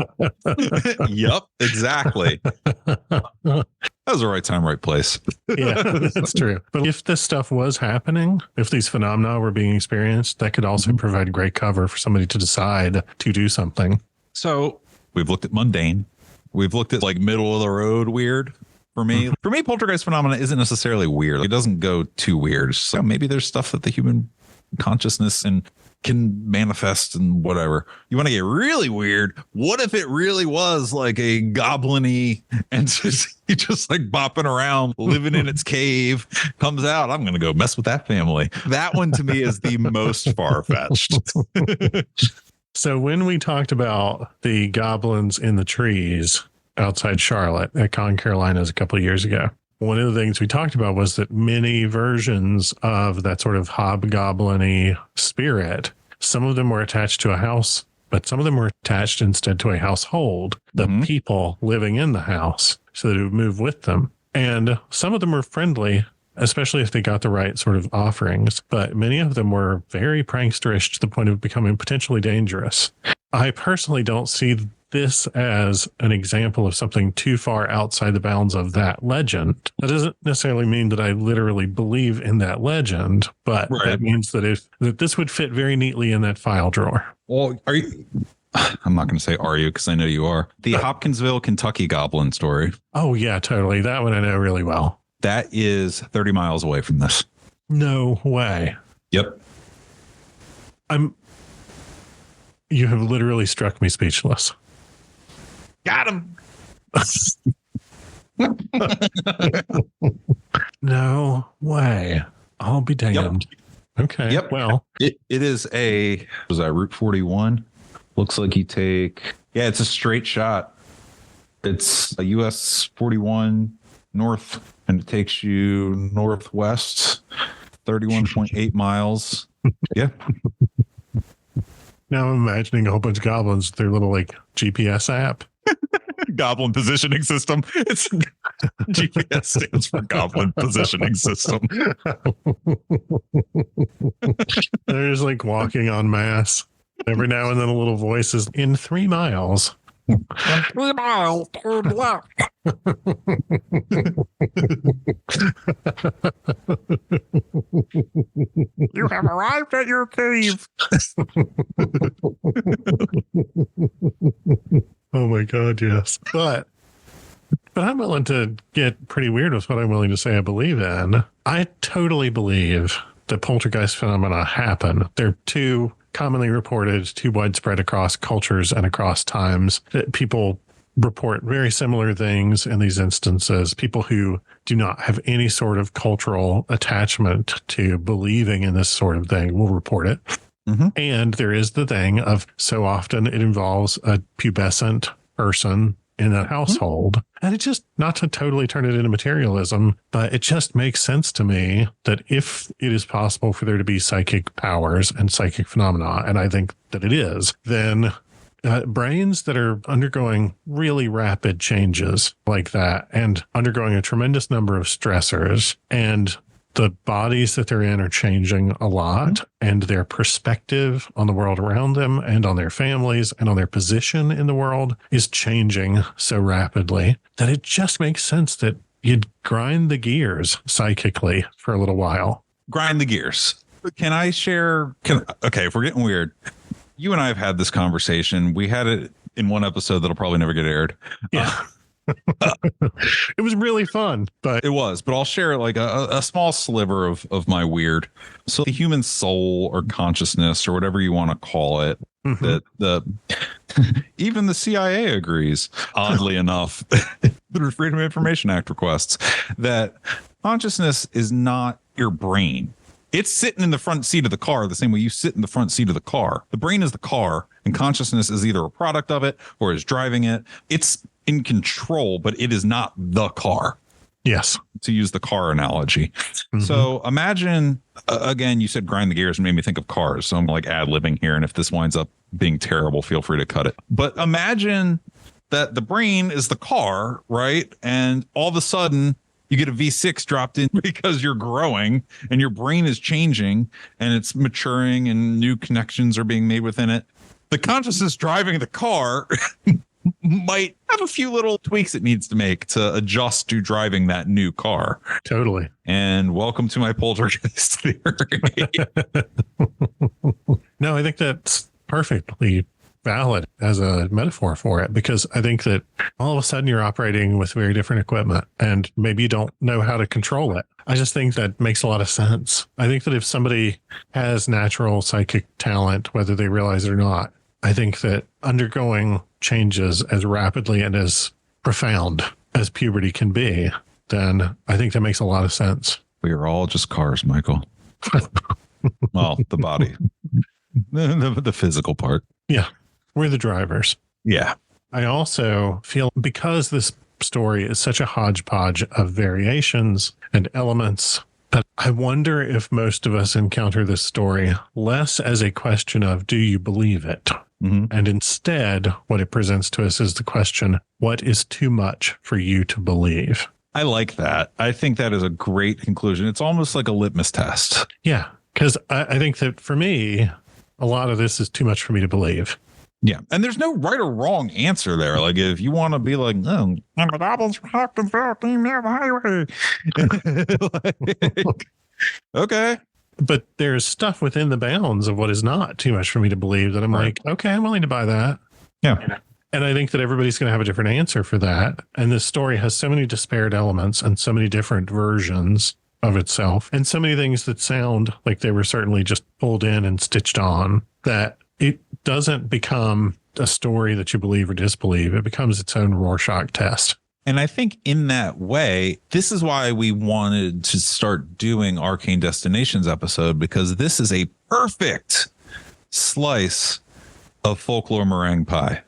Yep, exactly. That was the right time, right place. Yeah, that's true. But if this stuff was happening, if these phenomena were being experienced, that could also provide great cover for somebody to decide to do something. So we've looked at mundane. We've looked at like middle of the road weird. For me, poltergeist phenomena isn't necessarily weird. It doesn't go too weird. So maybe there's stuff that the human consciousness and can manifest and whatever. You want to get really weird? What if it really was like a goblin-y and just like bopping around, living in its cave, comes out, I'm going to go mess with that family. That one to me is the most far-fetched. So when we talked about the goblins in the trees outside Charlotte at Con Carolinas a couple of years ago, one of the things we talked about was that many versions of that sort of hobgoblin-y spirit, some of them were attached to a house, but some of them were attached instead to a household, the people living in the house, so that it would move with them. And some of them were friendly especially if they got the right sort of offerings. But many of them were very pranksterish to the point of becoming potentially dangerous. I personally don't see this as an example of something too far outside the bounds of that legend. That doesn't necessarily mean that I literally believe in that legend, but that means that this would fit very neatly in that file drawer. Well, are you? I'm not going to say are you, because I know you are. The Hopkinsville, Kentucky Goblin story. Oh, yeah, totally. That one I know really well. That is 30 miles away from this. No way. Yep. You have literally struck me speechless. Got him. No way. I'll be damned. Yep. Okay. Yep. Well, it is was that Route 41? Looks like you take, it's a straight shot. It's a US 41 north, and it takes you northwest 31.8 miles. Yeah. Now I'm imagining a whole bunch of goblins with their little like GPS app. Goblin positioning system. It's GPS stands for Goblin Positioning System. They're just like walking en masse. Every now and then a little voice is in 3 miles. In 3 miles, turn left. You have arrived at your cave. Oh my God, yes. But I'm willing to get pretty weird with what I'm willing to say I believe in. I totally believe that poltergeist phenomena happen. They're too commonly reported, too widespread across cultures and across times. That people report very similar things in these instances. People who do not have any sort of cultural attachment to believing in this sort of thing will report it. Mm-hmm. And there is the thing of so often it involves a pubescent person in a household. Mm-hmm. And it just, not to totally turn it into materialism, but it just makes sense to me that if it is possible for there to be psychic powers and psychic phenomena, and I think that it is, then brains that are undergoing really rapid changes like that and undergoing a tremendous number of stressors, and the bodies that they're in are changing a lot, and their perspective on the world around them and on their families and on their position in the world is changing so rapidly that it just makes sense that you'd grind the gears psychically for a little while. Grind the gears. Can I share? Okay, if we're getting weird, you and I have had this conversation. We had it in one episode that'll probably never get aired. Yeah. It was really fun, but it was, but I'll share like a small sliver of my weird. So the human soul or consciousness or whatever you want to call it, that even the CIA agrees, oddly enough, through Freedom of Information Act requests, that consciousness is not your brain. It's sitting in the front seat of the car the same way you sit in the front seat of the car. The brain is the car, and consciousness is either a product of it or is driving it. It's in control, but it is not the car. Yes. To use the car analogy. Mm-hmm. So imagine, again, you said grind the gears and made me think of cars. So I'm like ad-libbing here. And if this winds up being terrible, feel free to cut it. But imagine that the brain is the car, right? And all of a sudden you get a V6 dropped in because you're growing and your brain is changing and it's maturing and new connections are being made within it. The consciousness driving the car might have a few little tweaks it needs to make to adjust to driving that new car. Totally. And welcome to my poltergeist theory. No, I think that's perfectly valid as a metaphor for it, because I think that all of a sudden you're operating with very different equipment and maybe you don't know how to control it. I just think that makes a lot of sense. I think that if somebody has natural psychic talent, whether they realize it or not, I think that undergoing changes as rapidly and as profound as puberty can be, then I think that makes a lot of sense. We are all just cars, Michael. Well, the body, the physical part. Yeah. We're the drivers. Yeah. I also feel, because this story is such a hodgepodge of variations and elements, that I wonder if most of us encounter this story less as a question of, do you believe it? Mm-hmm. And instead, what it presents to us is the question, what is too much for you to believe? I like that. I think that is a great conclusion. It's almost like a litmus test. Yeah. Because I think that for me, a lot of this is too much for me to believe. Yeah. And there's no right or wrong answer there. Like if you want to be like, no, And the goblins walked and felt near the highway. like, okay. But there's stuff within the bounds of what is not too much for me to believe that I'm Right. like, okay, I'm willing to buy that. Yeah. And I think that everybody's going to have a different answer for that. And this story has so many disparate elements and so many different versions of itself and so many things that sound like they were certainly just pulled in and stitched on that it doesn't become a story that you believe or disbelieve. It becomes its own Rorschach test. And I think in that way, this is why we wanted to start doing Arcane Destinations episode, because this is a perfect slice of folklore meringue pie.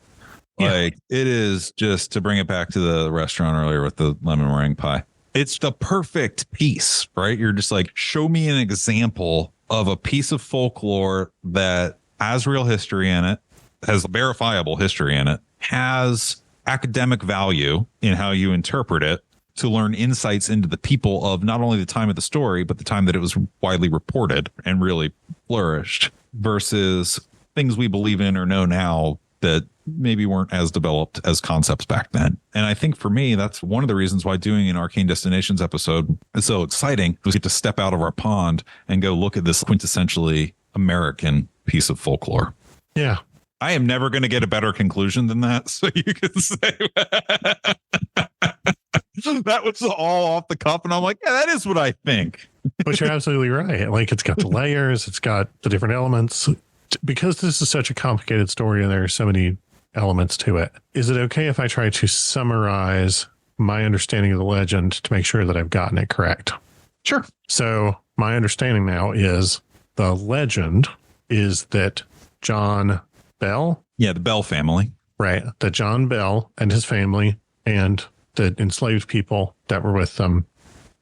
Yeah. Like it is, just to bring it back to the restaurant earlier with the lemon meringue pie. It's the perfect piece, right? You're just like, show me an example of a piece of folklore that has real history in it, has verifiable history in it, has academic value in how you interpret it to learn insights into the people of not only the time of the story, but the time that it was widely reported and really flourished, versus things we believe in or know now that maybe weren't as developed as concepts back then. And I think for me, that's one of the reasons why doing an Arcane Destinations episode is so exciting, was get to step out of our pond and go look at this quintessentially American piece of folklore. Yeah. I am never going to get a better conclusion than that. So you can say that was all off the cuff. And I'm like, yeah, that is what I think. But you're absolutely right. Like it's got the layers, it's got the different elements. Because this is such a complicated story and there are so many elements to it, is it okay if I try to summarize my understanding of the legend to make sure that I've gotten it correct? Sure. So my understanding now is the legend is that John Bell, Yeah, the Bell family. right, that John Bell and his family and the enslaved people that were with them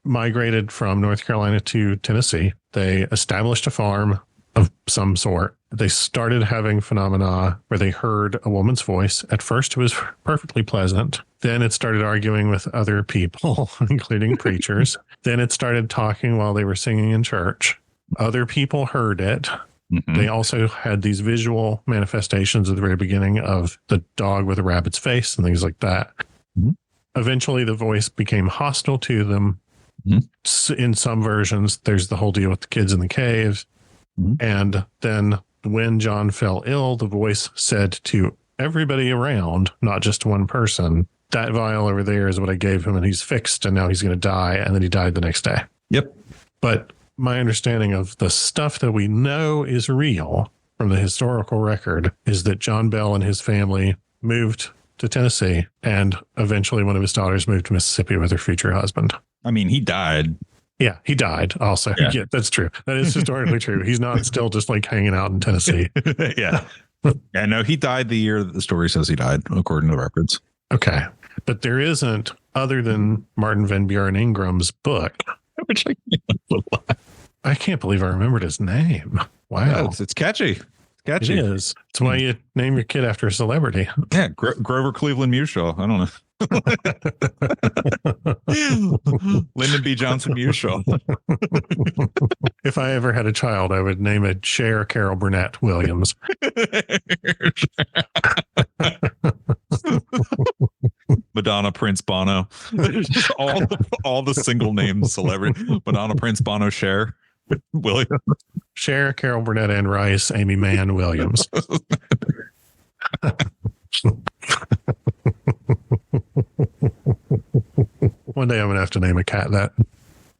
migrated from North Carolina to Tennessee. They established a farm of some sort. They started having phenomena where they heard a woman's voice. At first, it was perfectly pleasant. Then it started arguing with other people, including preachers. Then it started talking while they were singing in church. Other people heard it. Mhm. They also had these visual manifestations at the very beginning of the dog with a rabbit's face and things like that. Mhm. Eventually, the voice became hostile to them. Mhm. In some versions, there's the whole deal with the kids in the caves. Mhm. And then when John fell ill, the voice said to everybody around, not just one person, that vial over there is what I gave him and he's fixed and now he's going to die. And then he died the next day. Yep. But my understanding of the stuff that we know is real from the historical record is that John Bell and his family moved to Tennessee and eventually one of his daughters moved to Mississippi with her future husband. I mean, he died. Yeah, he died also. Yeah. Yeah, that's true. That is historically true. He's not still just like hanging out in Tennessee. Yeah. Yeah, no, he died the year that the story says he died, according to the records. Okay. But there isn't, other than Martin Van Buren Ingram's book. Which I can't believe I remembered his name. Wow. it's catchy. It's catchy. It is. It's why you name your kid after a celebrity. Yeah, Grover Cleveland Mushaw. I don't know. Lyndon B. Johnson Mushaw. If I ever had a child, I would name it Cher Carol Burnett Williams. Madonna, Prince, Bono. all the single name celebrity. Madonna, Prince, Bono, Cher, William. Cher Carol Burnett Ann Rice, Amy Mann Williams. One day I'm going to have to name a cat that.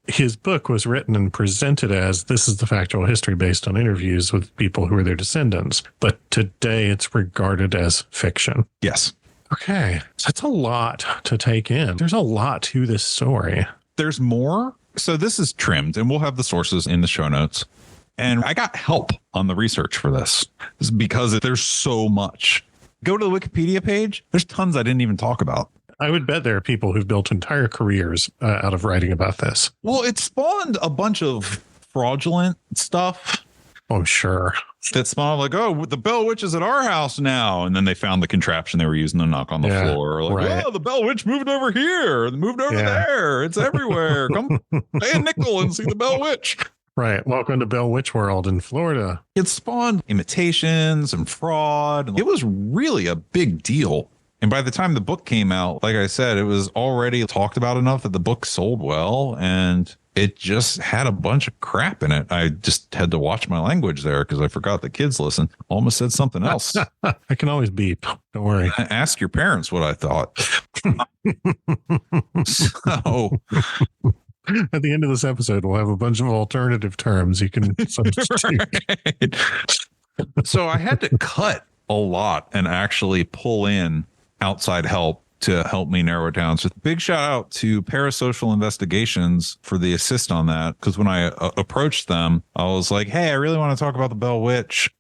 His book was written and presented as this is the factual history based on interviews with people who are their descendants. But today it's regarded as fiction. Yes. Okay. So that's a lot to take in. There's a lot to this story. There's more. So this is trimmed, and we'll have the sources in the show notes. And I got help on the research for this because there's so much. Go to the Wikipedia page. There's tons I didn't even talk about. I would bet there are people who've built entire careers out of writing about this. Well, it spawned a bunch of fraudulent stuff Oh, sure. that spawned like, oh, the Bell Witch is at our house now. And then they found the contraption they were using to knock on the floor. Like, right. oh, the Bell Witch moved over here, moved over there. It's everywhere. Come pay a nickel and see the Bell Witch. Right. Welcome to Bell Witch World in Florida. It spawned imitations and fraud. It was really a big deal. And by the time the book came out, like I said, it was already talked about enough that the book sold well, and it just had a bunch of crap in it. I just had to watch my language there because I forgot the kids listen. Almost said something else. I can always beep. Don't worry. Ask your parents what I thought. So at the end of this episode, we'll have a bunch of alternative terms you can substitute. Right. So I had to cut a lot and actually pull in outside help to help me narrow it down. So big shout out to Parasocial Investigations for the assist on that. Because when I approached them, I was like, hey, I really want to talk about the Bell Witch.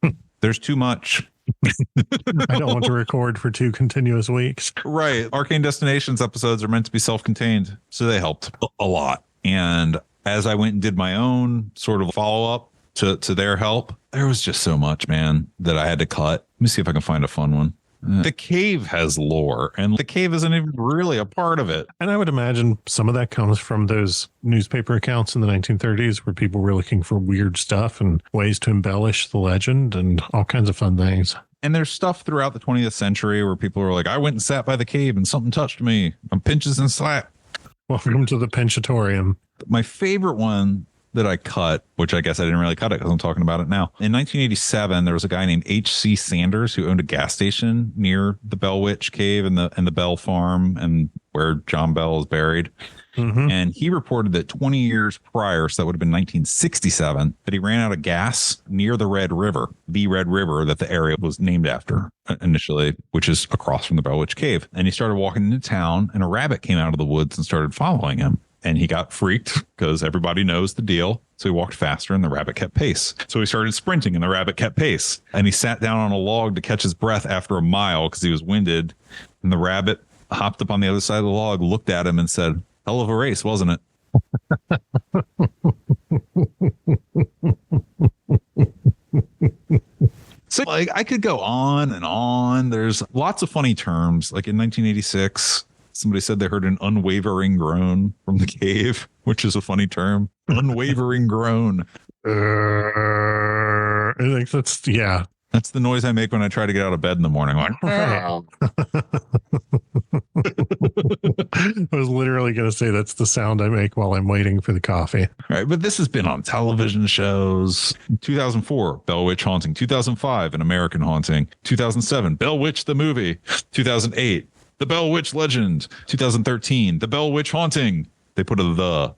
There's too much. I don't want to record for 2 continuous weeks. Right. Arcane Destinations episodes are meant to be self-contained. So they helped a lot. And as I went and did my own sort of follow-up to their help, there was just so much, man, that I had to cut. Let me see if I can find a fun one. The cave has lore, and the cave isn't even really a part of it. And I would imagine some of that comes from those newspaper accounts in the 1930s where people were looking for weird stuff and ways to embellish the legend and all kinds of fun things. And there's stuff throughout the 20th century where people are like, I went and sat by the cave and something touched me. I'm pinches and slap. Welcome to the Penchatorium. My favorite one that I cut, which I guess I didn't really cut it because I'm talking about it now. In 1987, there was a guy named H.C. Sanders who owned a gas station near the Bell Witch Cave and the Bell Farm and where John Bell is buried. Mm-hmm. And he reported that 20 years prior, so that would have been 1967, that he ran out of gas near the Red River that the area was named after initially, which is across from the Bell Witch Cave. And he started walking into town and a rabbit came out of the woods and started following him. And he got freaked because everybody knows the deal. So he walked faster and the rabbit kept pace. So he started sprinting and the rabbit kept pace. And he sat down on a log to catch his breath after a mile because he was winded. And the rabbit hopped up on the other side of the log, looked at him and said, hell of a race, wasn't it? So like I could go on and on. There's lots of funny terms. Like in 1986, somebody said they heard an unwavering groan from the cave, which is a funny term. Unwavering groan. I think that's, yeah. That's the noise I make when I try to get out of bed in the morning. Like, I was literally going to say that's the sound I make while I'm waiting for the coffee. All right, but this has been on television shows. 2004, Bell Witch Haunting. 2005, An American Haunting. 2007, Bell Witch the movie. 2008, The Bell Witch Legend. 2013, The Bell Witch Haunting. They put a the.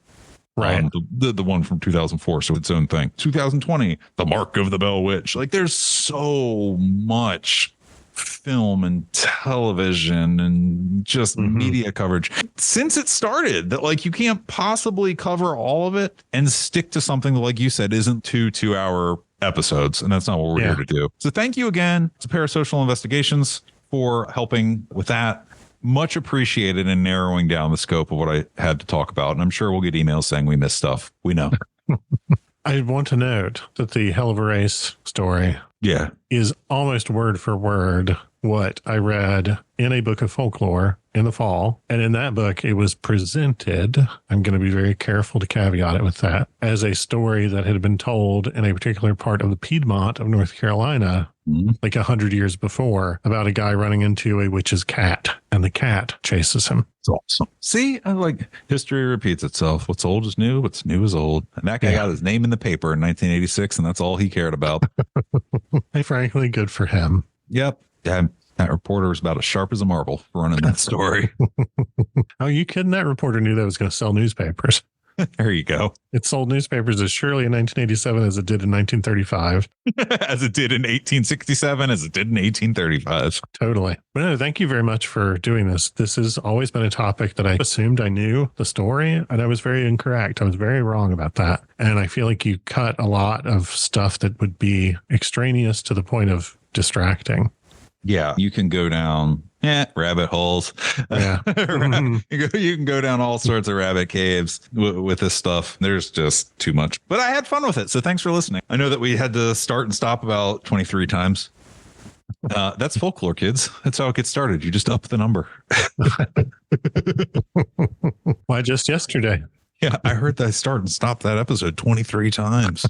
Right. The one from 2004, so its own thing. 2020, The Mark of the Bell Witch. Like there's so much film and television and just media coverage since it started that like you can't possibly cover all of it and stick to something that, like you said, isn't 2-hour episodes. And that's not what we're here to do. So thank you again to Parasocial Investigations for helping with that. Much appreciated in narrowing down the scope of what I had to talk about. And I'm sure we'll get emails saying we missed stuff. We know. I want to note that the Hell of a Race story is almost word for word what I read in a book of folklore in the fall. And in that book, it was presented, I'm going to be very careful to caveat it with that, as a story that had been told in a particular part of the Piedmont of North Carolina, like 100 years before, about a guy running into a witch's cat, and the cat chases him. It's awesome. See, I like history repeats itself. What's old is new, what's new is old. And that guy got his name in the paper in 1986, and that's all he cared about. Hey, frankly, good for him. Yep. Yeah, that reporter is about as sharp as a marble for running that story. Oh, you kidding? That reporter knew that was going to sell newspapers. There you go. It sold newspapers as surely in 1987 as it did in 1935. As it did in 1867, as it did in 1835. Totally. But no, thank you very much for doing this. This has always been a topic that I assumed I knew the story, and I was very incorrect. I was very wrong about that. And I feel like you cut a lot of stuff that would be extraneous to the point of distracting. Yeah, you can go down Yeah, rabbit holes. Yeah. You can go down all sorts of rabbit caves with this stuff. There's just too much. But I had fun with it. So thanks for listening. I know that we had to start and stop about 23 times. That's folklore, kids. That's how it gets started. You just up the number. Why just yesterday? Yeah, I heard that I start and stop that episode 23 times.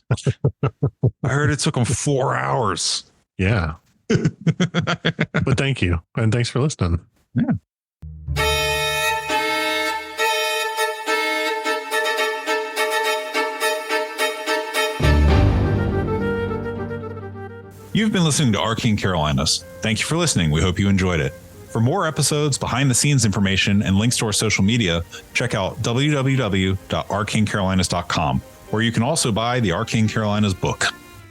I heard it took them 4 hours. Yeah. But thank you. And thanks for listening. Yeah. You've been listening to Arcane Carolinas. Thank you for listening. We hope you enjoyed it. For more episodes, behind the scenes information, and links to our social media, check out www.arcanecarolinas.com, where you can also buy the Arcane Carolinas book.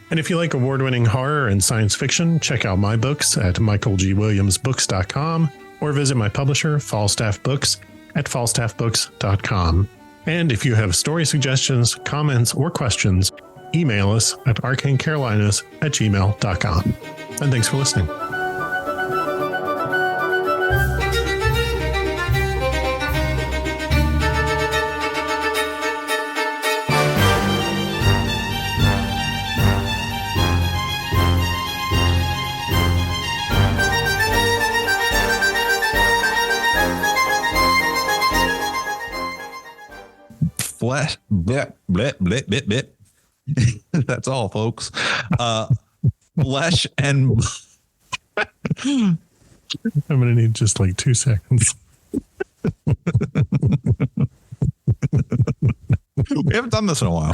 And if you like award-winning horror and science fiction, check out my books at michaelgwilliamsbooks.com or visit my publisher, Falstaff Books, at falstaffbooks.com. And if you have story suggestions, comments, or questions, email us at arcanecarolinas@gmail.com. And thanks for listening. Flesh, blip, blip, blip, blip, blip. That's all, folks. Flesh and I'm going to need just like 2 seconds. we haven't done this in a while.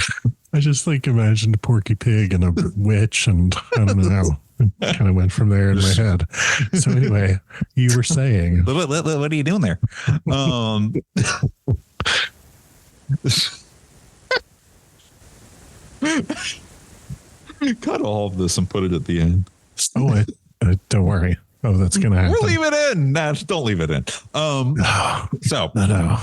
I just like imagined Porky Pig and a witch, and I don't know. It kind of went from there in my head. So anyway, you were saying. What are you doing there? Cut all of this and put it at the end. Oh, don't worry. Oh, that's going to happen. We'll leave it in. Nah, don't leave it in. No. So No.